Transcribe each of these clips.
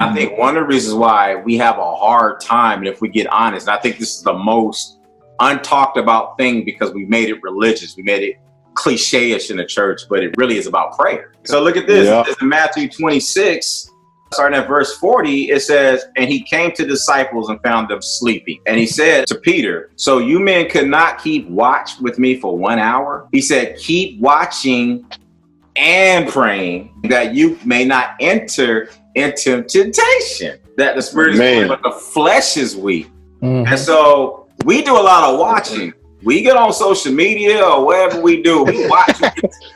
I think one of the reasons why we have a hard time, and if we get honest, and I think this is the most untalked about thing because we made it religious, we made it cliche-ish in the church, but it really is about prayer. So look at this. It's in Matthew 26, starting at verse 40, it says, and he came to disciples and found them sleeping. And he said to Peter, so you men could not keep watch with me for 1 hour? He said, keep watching and praying that you may not enter into temptation, that the spirit is willing, but the flesh is weak. And so we do a lot of watching. We get on social media or whatever we do, we watch,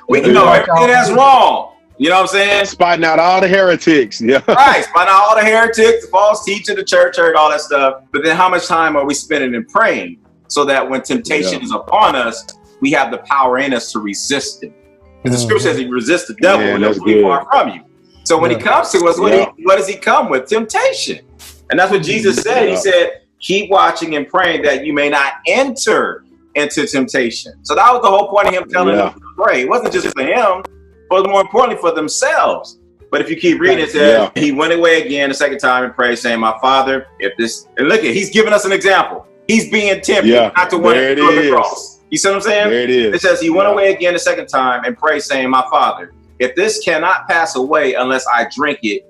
we know everything that's wrong. You know what I'm saying? Spotting out all the heretics. Yeah. Right. Spotting out all the heretics, the false teacher, the church hurt, all that stuff. But then how much time are we spending in praying so that when temptation is upon us, we have the power in us to resist it? Because the scripture says he resists the devil and he'll flee far from you. So when he comes to us, what does he come with? Temptation. And that's what Jesus said. He said, keep watching and praying that you may not enter into temptation. So that was the whole point of him telling them to pray. It wasn't just for him, but more importantly for themselves. But if you keep reading, it says he went away again the second time and prayed, saying, my Father, if this, and look at, he's giving us an example. He's being tempted not to want to go to the cross. You see what I'm saying? There it is. It says he went away again the second time and prayed, saying, my Father, if this cannot pass away unless I drink it,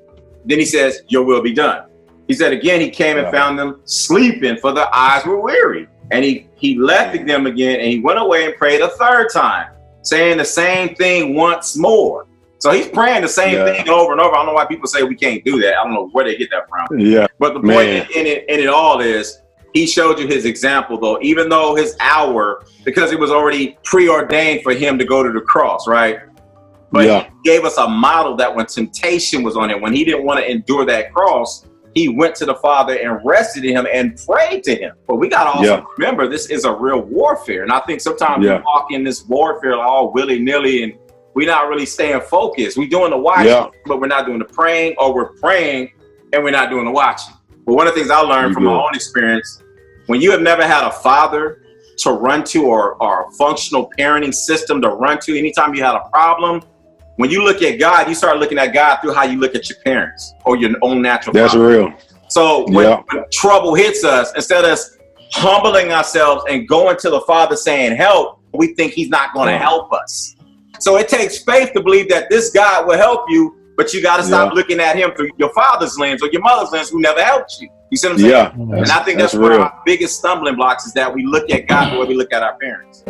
then he says, your will be done. He said again, he came and found them sleeping, for their eyes were weary. And he left them again, and he went away and prayed a third time, saying the same thing once more. So he's praying the same thing over and over. I don't know why people say we can't do that. I don't know where they get that from. Yeah. But the point in it all is he showed you his example, though, even though his hour, because it was already preordained for him to go to the cross, right? But he gave us a model that when temptation was on him, when he didn't want to endure that cross, he went to the Father and rested in him and prayed to him. But we got to also remember, this is a real warfare. And I think sometimes we walk in this warfare all willy-nilly and we're not really staying focused. We're doing the watching, but we're not doing the praying, or we're praying and we're not doing the watching. But one of the things I learned from my own experience, when you have never had a father to run to or a functional parenting system to run to, anytime you had a problem, when you look at God, you start looking at God through how you look at your parents or your own natural father. That's real. So when trouble hits us, instead of us humbling ourselves and going to the Father saying help, we think he's not going to help us. So it takes faith to believe that this God will help you, but you got to stop looking at him through your father's lens or your mother's lens who never helped you. You see what I'm saying? Yeah. And I think that's one of our biggest stumbling blocks, is that we look at God the way we look at our parents.